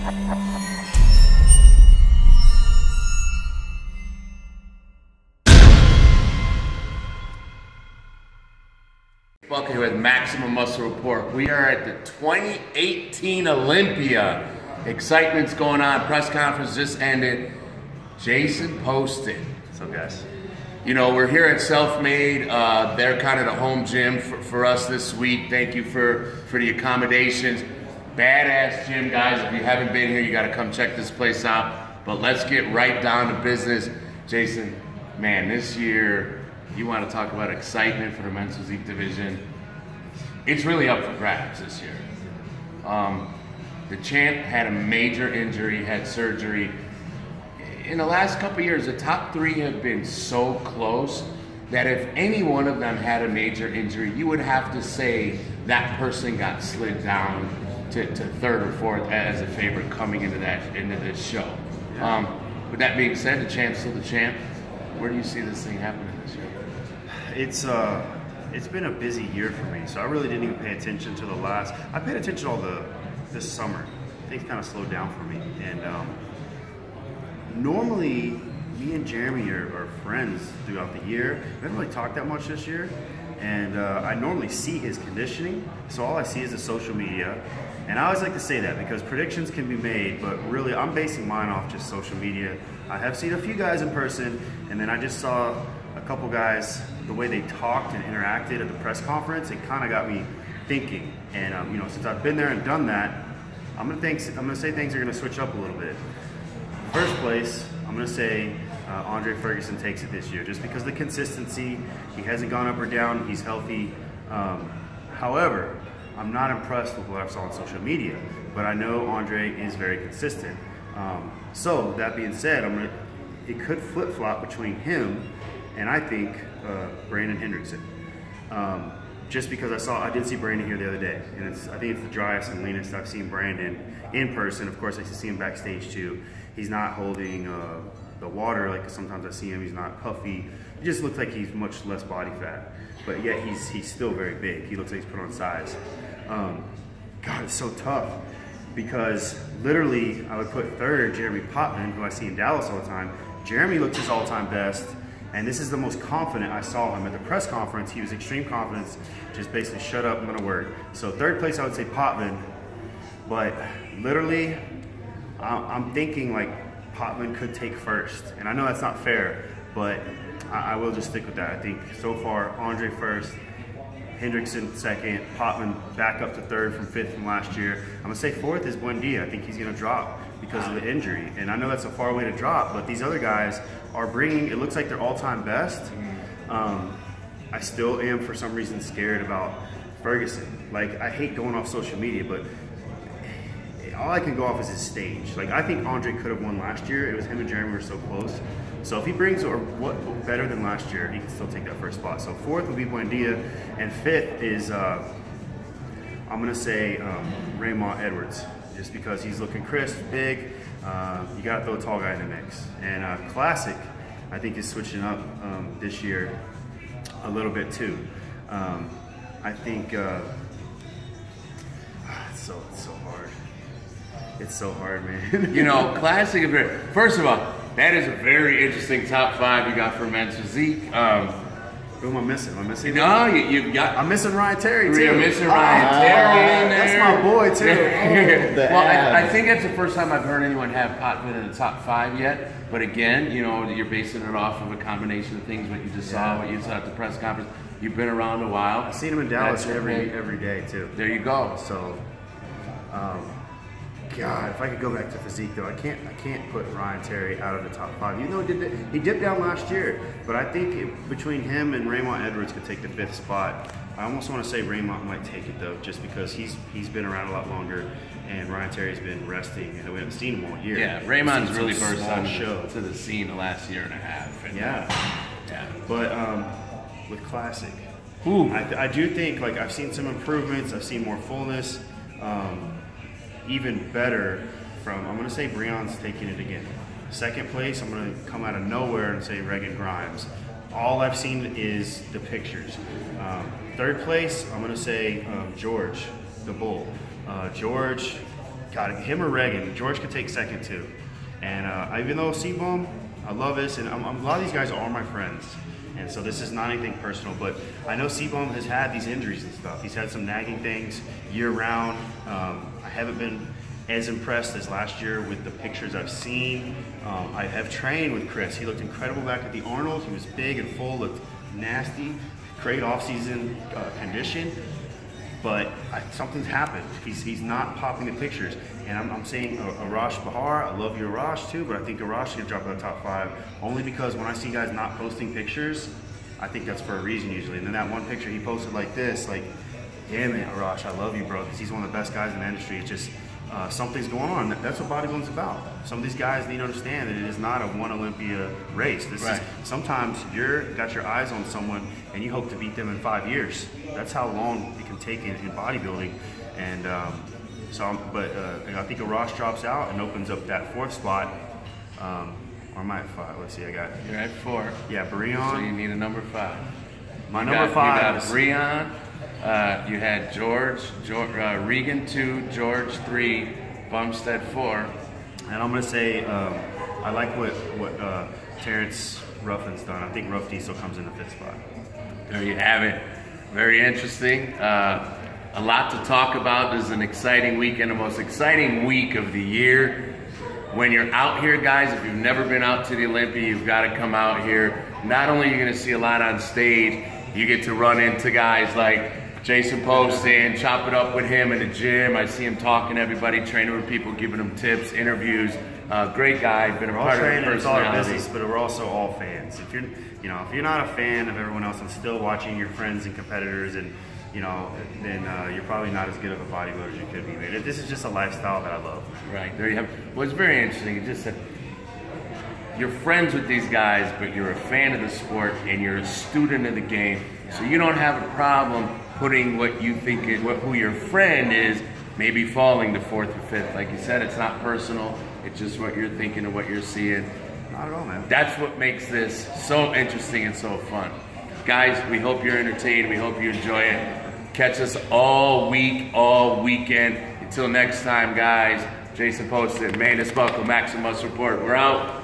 Buck here with Maximum Muscle Report. We are at the 2018 Olympia. Excitement's going on. Press conference just ended. Jason Poston. So guys, you know, we're here at Self-Made. They're kind of the home gym for us this week. Thank you for the accommodations. Badass gym, guys. If you haven't been here, you got to come check this place out. But let's get right down to business. Jason, man, this year, you want to talk about excitement for the men's physique division. It's really up for grabs this year. The champ had a major injury, had surgery. In the last couple of years, the top three have been so close that if any one of them had a major injury, you would have to say that person got slid down to third or fourth as a favorite coming into this show. Yeah. With that being said, the champ's still the champ. Where do you see this thing happening this year? It's been a busy year for me, so I really didn't even pay attention to the last. I paid attention all this summer. Things kind of slowed down for me, and normally me and Jeremy are friends throughout the year. We haven't really talked that much this year, and I normally see his conditioning, so all I see is the social media. And I always like to say that because predictions can be made, but really I'm basing mine off just social media. I have seen a few guys in person, and then I just saw a couple guys, the way they talked and interacted at the press conference, it kind of got me thinking. And you know, since I've been there and done that, I'm gonna say things are gonna switch up a little bit. First place, I'm gonna say Andre Ferguson takes it this year, just because of the consistency. He hasn't gone up or down. He's healthy. However, I'm not impressed with what I saw on social media, but I know Andre is very consistent. So that being said, it could flip-flop between him and I think Brandon Hendrickson. Just because I did see Brandon here the other day, and I think it's the driest and leanest I've seen Brandon in person. Of course, I see him backstage too. He's not holding the water like sometimes I see him. He's not puffy. He just looks like he's much less body fat, but yet he's still very big. He looks like he's put on size. God, it's so tough because literally I would put third Jeremy Potvin, who I see in Dallas all the time. Jeremy looks his all-time best, and this is the most confident I saw him at the press conference. He was extreme confidence, just basically shut up, I'm gonna work. So third place I would say Potvin, but literally I'm thinking like Potvin could take first, and I know that's not fair, but I will just stick with that. I think so far Andre first, Hendrickson second, Potvin back up to third from fifth from last year. I'm gonna say fourth is Buendia. I think he's gonna drop because of the injury. And I know that's a far way to drop, but these other guys are bringing, it looks like their all-time best. I still am for some reason scared about Ferguson. Like, I hate going off social media, but all I can go off is his stage. Like, I think Andre could have won last year. It was him and Jeremy were so close. So if he brings what better than last year, he can still take that first spot. So fourth would be Buendia, and fifth is I'm gonna say Raymond Edwards, just because he's looking crisp, big. You gotta throw a tall guy in the mix. And Classic, I think, is switching up this year a little bit too. I think it's so hard. It's so hard, man. You know, Classic. First of all, that is a very interesting top five you got for men's physique. Who am I missing? Am I missing? No, you've got. I'm missing Ryan Terry too. You're missing Ryan Terry in there. That's my boy too. Well, I think that's the first time I've heard anyone have Potvin in the top five yet. But again, you know, you're basing it off of a combination of things. What you just saw, what you saw at the press conference. You've been around a while. I've seen him in Dallas every day too. There you go. So, God, if I could go back to physique though, I can't put Ryan Terry out of the top five. Even though he dipped down last year, but I think between him and Raymond Edwards could take the fifth spot. I almost want to say Raymond might take it though, just because he's been around a lot longer, and Ryan Terry's been resting, and we haven't seen him all year. Yeah, Raymond's really burst to the scene the last year and a half. And, yeah. But with Classic, I do think, like, I've seen some improvements. I've seen more fullness. Even better from, I'm going to say Breon's taking it again. Second place, I'm going to come out of nowhere and say Regan Grimes. All I've seen is the pictures. Third place, I'm going to say George, the Bull. George, God, him or Reagan, George could take second too. And even though C-Bum, I love this, and a lot of these guys are my friends. And so this is not anything personal, but I know C-Bum has had these injuries and stuff. He's had some nagging things year round. I haven't been as impressed as last year with the pictures I've seen. I have trained with Chris. He looked incredible back at the Arnold. He was big and full, looked nasty, great off-season condition. But something's happened. He's not popping the pictures. And I'm saying Arash Bahar, I love you Arash too, but I think Arash should drop out of the top 5 only because when I see guys not posting pictures, I think that's for a reason usually. And then that one picture he posted like this, like, damn it, Arash, I love you, bro, because he's one of the best guys in the industry. It's just something's going on. That's what bodybuilding's about. Some of these guys need to understand that it is not a one Olympia race. This is sometimes you're got your eyes on someone and you hope to beat them in 5 years. That's how long it can take in bodybuilding. And I think Arash drops out and opens up that 4th spot. Or am I at 5? Let's see, you're at 4. Yeah, Breon. So you need a number 5. My number 5 you got Breon. You had Regan 2, George 3, Bumstead 4. And I'm gonna say I like what Terrence Ruffin's done. I think Rough Diesel comes in the 5th spot. There you have it. Very interesting. A lot to talk about. This is an exciting weekend, the most exciting week of the year. When you're out here, guys, if you've never been out to the Olympia, you've got to come out here. Not only are you going to see a lot on stage, you get to run into guys like Jason Poston, chop it up with him in the gym. I see him talking to everybody, training with people, giving them tips, interviews. Great guy, been a part of the personality. Business, but we're also all fans. If you're not a fan of everyone else and still watching your friends and competitors, and then you're probably not as good of a bodybuilder as you could be. This is just a lifestyle that I love. Right, there you have it. Well, it's very interesting. You just said you're friends with these guys, but you're a fan of the sport and you're a student of the game. So you don't have a problem putting what you think is, who your friend is, maybe falling to 4th or 5th. Like you said, it's not personal. It's just what you're thinking and what you're seeing. Not at all, man. That's what makes this so interesting and so fun. Guys, we hope you're entertained. We hope you enjoy it. Catch us all week, all weekend. Until next time, guys. Jason Poston, Manus Buckle, Maximus Report. We're out.